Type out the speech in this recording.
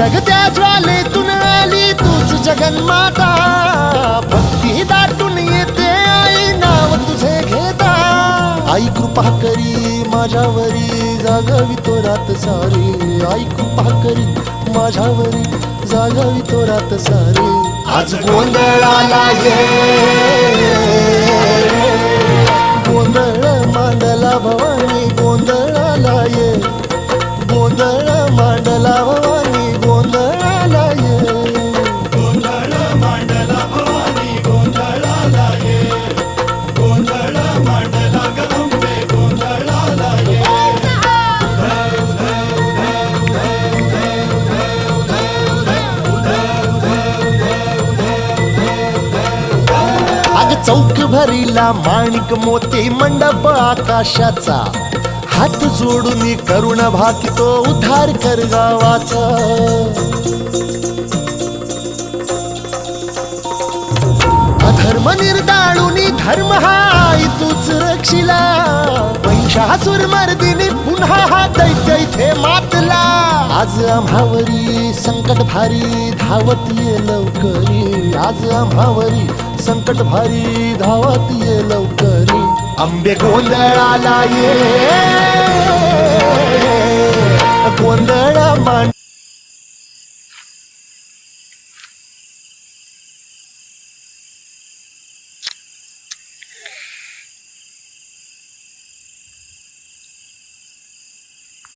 जगत्या ज्वालेतून आली तूच जगन्माता, भक्ती दाटून येते आई नाव तुझे घेता. आई कृपा करी माझ्यावरी जागावी तो रात सारी, आई कृपा करी माझ्यावरी जागावी तो रात सारी. आज गोंधळाला ये, गोंधळ मांडला भवानी गोंधळाला ये, गोंधळ मांडला भवानी गोंधळाला ये. गोंधळ मांडला भवानी गोंधळाला ये, गोंधळ मांडला गंबे गोंधळाला ये. अग चौक भरीला माणिक मोती मंडप आकाशाचा, हात जोडून करुण भाकितो उद्धार कर गावाचा. अधर्म निर्दाळून धर्म हा आई तूच रक्षिला, महिषासुर मर्दिनी पुन्हा हा दैत्य इथे मातला. आज आम्हावरी संकट भारी धावत ये लवकरी, आज आम्हावरी संकट भारी धावत ये लवकरी. अंबे गोंधळाला ये, गोंधळ मांड